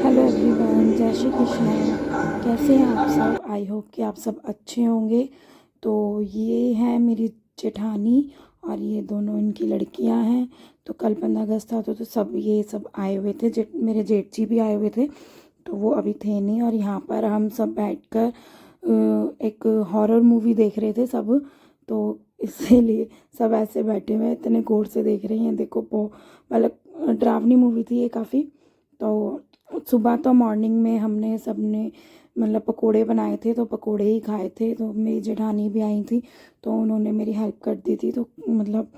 Hello everyone, जय श्री कृष्णा। कैसे हैं आप सब? आई होप कि आप सब अच्छे होंगे। तो ये है मेरी जेठानी और ये दोनों इनकी लड़कियां हैं। तो कल 15 अगस्त था तो सब ये सब आए हुए थे। मेरे जेठ जी भी आए हुए थे, तो वो अभी थे नहीं। और यहाँ पर हम सब बैठकर एक हॉरर मूवी देख रहे थे सब। तो इसीलिए सब ऐसे बैठे हुए इतने गौर से देख रहे हैं। देखो वो मतलब डरावनी मूवी थी ये काफ़ी। तो सुबह तो मॉर्निंग में हमने सबने मतलब पकोड़े बनाए थे, तो पकोड़े ही खाए थे। तो मेरी जेठानी भी आई थी, तो उन्होंने मेरी हेल्प कर दी थी। तो मतलब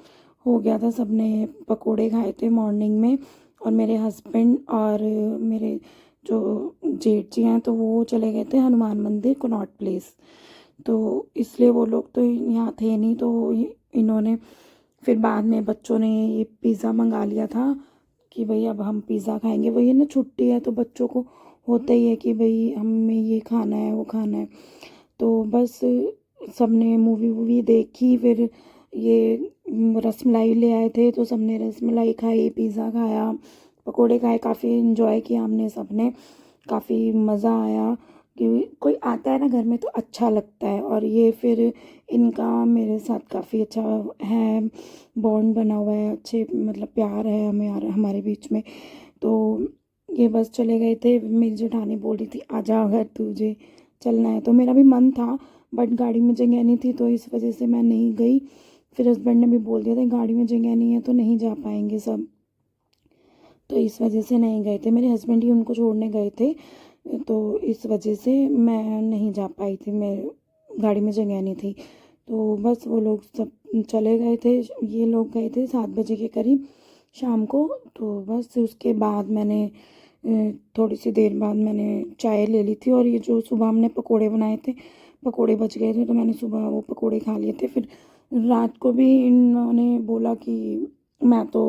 हो गया था, सबने पकोड़े खाए थे मॉर्निंग में। और मेरे हस्बैंड और मेरे जो जेठ जी हैं तो वो चले गए थे हनुमान मंदिर कनॉट प्लेस। तो इसलिए वो लोग तो यहाँ थे नहीं। तो इन्होंने फिर बाद में बच्चों ने ये पिज़्ज़ा मंगा लिया था कि भाई अब हम पिज़्ज़ा खाएंगे। वही है ना, छुट्टी है तो बच्चों को होता ही है कि भाई हमें ये खाना है वो खाना है। तो बस सबने मूवी वूवी देखी। फिर ये रसमलाई ले आए थे तो सबने रसमलाई खाई, पिज़्ज़ा खाया, पकोड़े खाए। काफ़ी इन्जॉय किया हमने सबने, काफ़ी मज़ा आया। कि कोई आता है ना घर में तो अच्छा लगता है। और ये फिर इनका मेरे साथ काफ़ी अच्छा है, बॉन्ड बना हुआ है, अच्छे मतलब प्यार है हमें हमारे बीच में। तो ये बस चले गए थे। मेरी जेठानी बोल रही थी आजा अगर तुझे चलना है। तो मेरा भी मन था, बट गाड़ी में जगह नहीं थी तो इस वजह से मैं नहीं गई। फिर हस्बैंड ने भी बोल दिया था गाड़ी में जगह नहीं है तो नहीं जा पाएंगे सब, तो इस वजह से नहीं गए थे। मेरे हस्बैंड ही उनको छोड़ने गए थे, तो इस वजह से मैं नहीं जा पाई थी, मैं गाड़ी में जगह नहीं थी। तो बस वो लोग सब चले गए थे। ये लोग गए थे 7 बजे के करीब शाम को। तो बस उसके बाद मैंने थोड़ी सी देर बाद मैंने चाय ले ली थी। और ये जो सुबह हमने पकोड़े बनाए थे, पकोड़े बच गए थे तो मैंने सुबह वो पकोड़े खा लिए थे। फिर रात को भी इन्होंने बोला कि मैं तो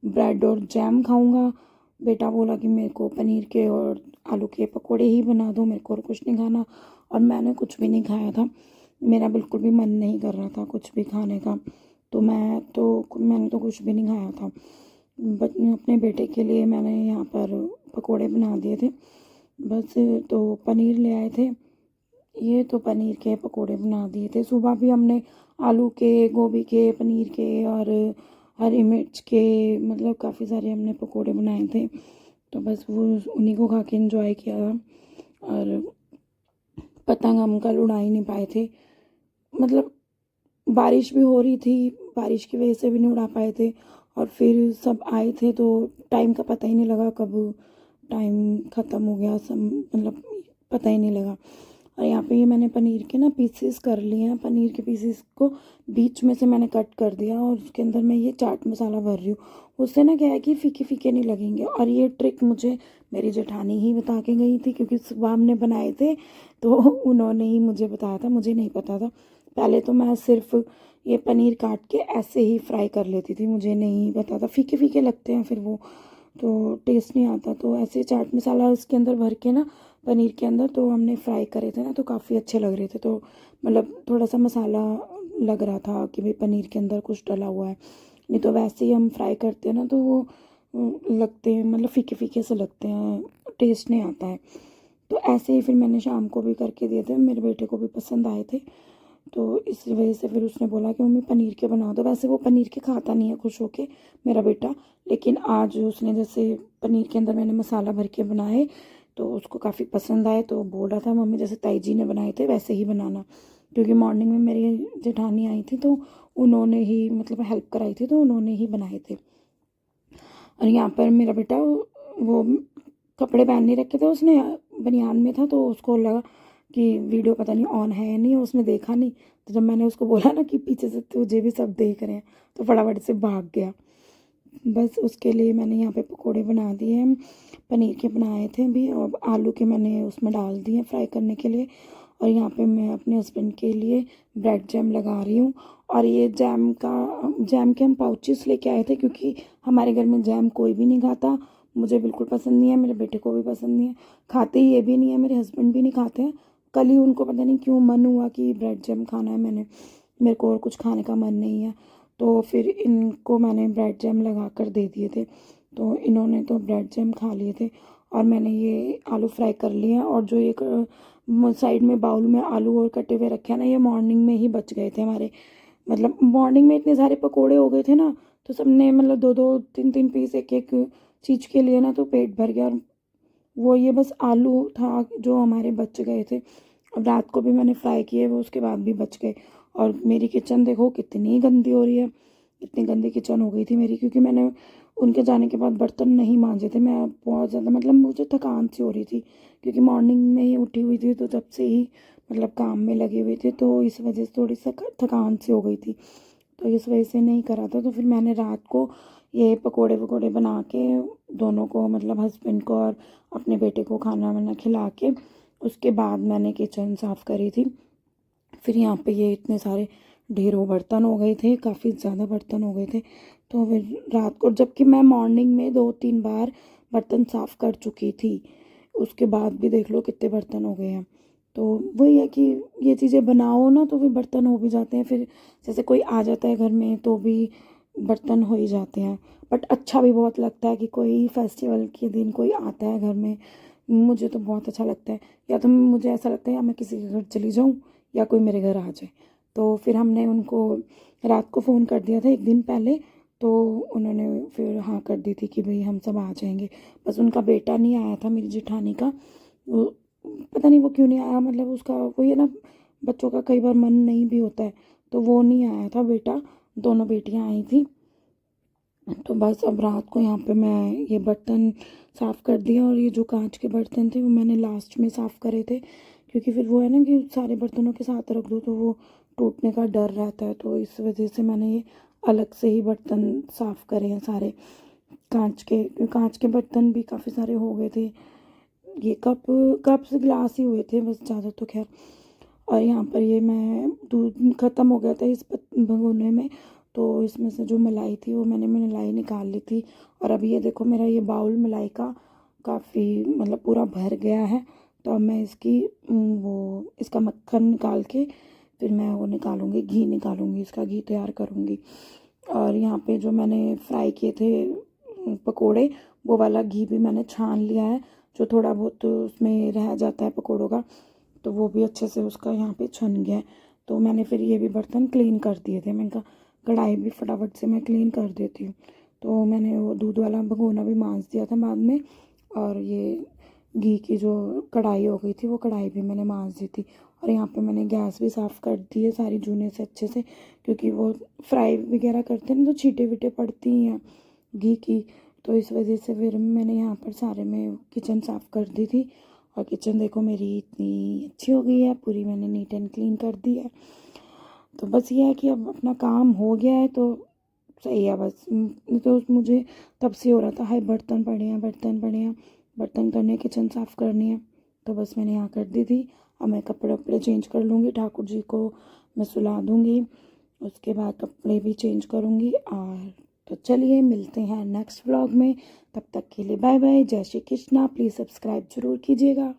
ब्रेड और जैम खाऊंगा। बेटा बोला कि मेरे को पनीर के और आलू के पकोड़े ही बना दो, मेरे को और कुछ नहीं खाना। और मैंने कुछ भी नहीं खाया था, मेरा बिल्कुल भी मन नहीं कर रहा था कुछ भी खाने का। तो मैंने तो कुछ भी नहीं खाया था। बट अपने बेटे के लिए मैंने यहाँ पर पकोड़े बना दिए थे बस। तो पनीर ले आए थे, ये तो पनीर के पकोड़े बना दिए थे। सुबह भी हमने आलू के, गोभी के, पनीर के और हरी मिर्च के मतलब काफ़ी सारे हमने पकोड़े बनाए थे। तो बस वो उन्हीं को खा के एंजॉय किया था। और पतंग हम कल उड़ा ही नहीं पाए थे, मतलब बारिश भी हो रही थी, बारिश की वजह से भी नहीं उड़ा पाए थे। और फिर सब आए थे तो टाइम का पता ही नहीं लगा कब टाइम ख़त्म हो गया सब, मतलब पता ही नहीं लगा। और यहाँ पे ये मैंने पनीर के ना पीसेस कर लिए हैं। पनीर के पीसेस को बीच में से मैंने कट कर दिया और उसके अंदर मैं ये चाट मसाला भर रही हूँ। उससे ना क्या है कि फीके फीके नहीं लगेंगे। और ये ट्रिक मुझे मेरी जेठानी ही बता के गई थी, क्योंकि सुबह हमने बनाए थे तो उन्होंने ही मुझे बताया था, मुझे नहीं पता था। पहले तो मैं सिर्फ ये पनीर काट के ऐसे ही फ्राई कर लेती थी, मुझे नहीं पता था फीके फीके लगते हैं फिर वो, तो टेस्ट नहीं आता। तो ऐसे चाट मसाला उसके अंदर भर के ना पनीर के अंदर, तो हमने फ्राई करे थे ना तो काफ़ी अच्छे लग रहे थे। तो मतलब थोड़ा सा मसाला लग रहा था कि भाई पनीर के अंदर कुछ डला हुआ है। नहीं तो वैसे ही हम फ्राई करते हैं ना तो वो लगते हैं, मतलब फीके फीके से लगते हैं, टेस्ट नहीं आता है। तो ऐसे ही फिर मैंने शाम को भी करके दिए थे, मेरे बेटे को भी पसंद आए थे। तो इस वजह से फिर उसने बोला कि मम्मी पनीर के बना दो। वैसे वो पनीर के खाता नहीं है खुश होके मेरा बेटा, लेकिन आज उसने जैसे पनीर के अंदर मैंने मसाला भर के बनाए तो उसको काफ़ी पसंद आए। तो बोल रहा था मम्मी जैसे ताई जी ने बनाए थे वैसे ही बनाना, क्योंकि मॉर्निंग में मेरी जेठानी आई थी तो उन्होंने ही मतलब हेल्प कराई थी तो उन्होंने ही बनाए थे। और यहाँ पर मेरा बेटा वो कपड़े पहन नहीं रखे थे उसने, बनियान में था तो उसको लगा कि वीडियो पता नहीं ऑन है या नहीं, उसने देखा नहीं। तो जब मैंने उसको बोला ना कि पीछे से तुझे भी सब देख रहे हैं तो फटाफट से भाग गया। बस उसके लिए मैंने यहाँ पे पकोड़े बना दिए हैं, पनीर के बनाए थे अभी, और आलू के मैंने उसमें डाल दिए फ्राई करने के लिए। और यहाँ पे मैं अपने हस्बैंड के लिए ब्रेड जैम लगा रही हूँ। और ये जैम के हम पाउचेस लेके आए थे, क्योंकि हमारे घर में जैम कोई भी नहीं खाता। मुझे बिल्कुल पसंद नहीं है, मेरे बेटे को भी पसंद नहीं है, खाते ही ये भी नहीं है, मेरे हस्बैंड भी नहीं खाते हैं। कल ही उनको पता नहीं क्यों मन हुआ कि ब्रेड जैम खाना है, मेरे को और कुछ खाने का मन नहीं है। तो फिर इनको मैंने ब्रेड जैम लगा कर दे दिए थे, तो इन्होंने तो ब्रेड जैम खा लिए थे। और मैंने ये आलू फ्राई कर लिए हैं। और जो एक साइड में बाउल में आलू और कटे हुए रखे हैं ना, ये मॉर्निंग में ही बच गए थे हमारे। मतलब मॉर्निंग में इतने सारे पकोड़े हो गए थे ना, तो सबने मतलब दो दो तीन तीन पीस एक एक चीज़ के लिए ना, तो पेट भर गया। और वो ये बस आलू था जो हमारे बच गए थे। अब रात को भी मैंने फ्राई किए वो, उसके बाद भी बच गए। और मेरी किचन देखो कितनी गंदी हो रही है, इतनी गंदी किचन हो गई थी मेरी, क्योंकि मैंने उनके जाने के बाद बर्तन नहीं मांजे थे। मैं बहुत ज़्यादा मतलब मुझे थकान सी हो रही थी, क्योंकि मॉर्निंग में ही उठी हुई थी, तो जब से ही मतलब काम में लगे हुए थे, तो इस वजह से थोड़ी सा थकान सी हो गई थी, तो इस वजह से नहीं करा था। तो फिर मैंने रात को ये पकोड़े वकोड़े बना के दोनों को, मतलब हस्बैंड को और अपने बेटे को खाना वाना खिला के, उसके बाद मैंने किचन साफ़ करी थी। फिर यहाँ पे ये इतने सारे ढेरों बर्तन हो गए थे, काफ़ी ज़्यादा बर्तन हो गए थे। तो फिर रात को, जबकि मैं मॉर्निंग में 2-3 बार बर्तन साफ़ कर चुकी थी, उसके बाद भी देख लो कितने बर्तन हो गए हैं। तो वही है कि ये चीज़ें बनाओ ना, तो फिर बर्तन हो भी जाते हैं। फिर जैसे कोई आ जाता है घर में तो भी बर्तन हो ही जाते हैं। बट अच्छा भी बहुत लगता है कि कोई फेस्टिवल के दिन कोई आता है घर में, मुझे तो बहुत अच्छा लगता है। या तो मुझे ऐसा लगता है या मैं किसी के घर चली जाऊँ या कोई मेरे घर आ जाए। तो फिर हमने उनको रात को फ़ोन कर दिया था एक दिन पहले, तो उन्होंने फिर हाँ कर दी थी कि भाई हम सब आ जाएंगे। बस उनका बेटा नहीं आया था, मेरी जेठानी का। वो पता नहीं वो क्यों नहीं आया, मतलब उसका वो ये ना, बच्चों का कई बार मन नहीं भी होता है, तो वो नहीं आया था बेटा। दोनों बेटियां आई थी। तो बस अब रात को यहाँ पे मैं ये बर्तन साफ़ कर दिया। और ये जो कांच के बर्तन थे वो मैंने लास्ट में साफ़ करे थे, क्योंकि फिर वो है ना कि सारे बर्तनों के साथ रख दो तो वो टूटने का डर रहता है। तो इस वजह से मैंने ये अलग से ही बर्तन साफ़ करे हैं सारे कांच के बर्तन भी काफ़ी सारे हो गए थे। ये कप्स गिलास ही हुए थे बस, ज़्यादा तो खैर। और यहाँ पर ये मैं दूध ख़त्म हो गया था इस भगोने में, तो इसमें से जो मलाई थी वो मैंने मलाई निकाल ली थी। और अभी ये देखो मेरा ये बाउल मलाई का काफ़ी मतलब पूरा भर गया है। तो अब मैं इसकी वो इसका मक्खन निकाल के फिर मैं वो निकालूंगी, घी निकालूंगी, इसका घी तैयार करूँगी। और यहाँ पे जो मैंने फ्राई किए थे पकोड़े, वो वाला घी भी मैंने छान लिया है। जो थोड़ा बहुत उसमें रह जाता है पकोड़ों का, तो वो भी अच्छे से उसका यहाँ पे छन गया है। तो मैंने फिर ये भी बर्तन क्लीन कर दिए थे। मैंने कहा कढ़ाई भी फटाफट से मैं क्लीन कर देती हूँ। तो मैंने वो दूध वाला भगोना भी मांज दिया था बाद में। और ये घी की जो कढ़ाई हो गई थी वो कढ़ाई भी मैंने मांज दी थी। और यहाँ पे मैंने गैस भी साफ़ कर दी है सारी जूने से अच्छे से, क्योंकि वो फ्राई वगैरह करते हैं ना, तो छींटे वीटे पड़ती ही हैं घी की। तो इस वजह से फिर मैंने यहाँ पर सारे में किचन साफ़ कर दी थी। और किचन देखो मेरी इतनी अच्छी हो गई है, पूरी मैंने नीट एंड क्लीन कर दी है। तो बस ये है कि अब अपना काम हो गया है तो सही है बस। तो मुझे तब से हो रहा था हाय बर्तन पड़े हैं, बर्तन पड़े हैं, बर्तन करने, किचन साफ़ करनी है। तो बस मैंने यहाँ कर दी थी। अब मैं कपड़े वपड़े चेंज कर लूँगी, ठाकुर जी को मैं सुला दूँगी, उसके बाद कपड़े भी चेंज करूँगी। और तो चलिए मिलते हैं नेक्स्ट व्लॉग में, तब तक के लिए बाय बाय, जय श्री कृष्णा। प्लीज़ सब्सक्राइब ज़रूर कीजिएगा।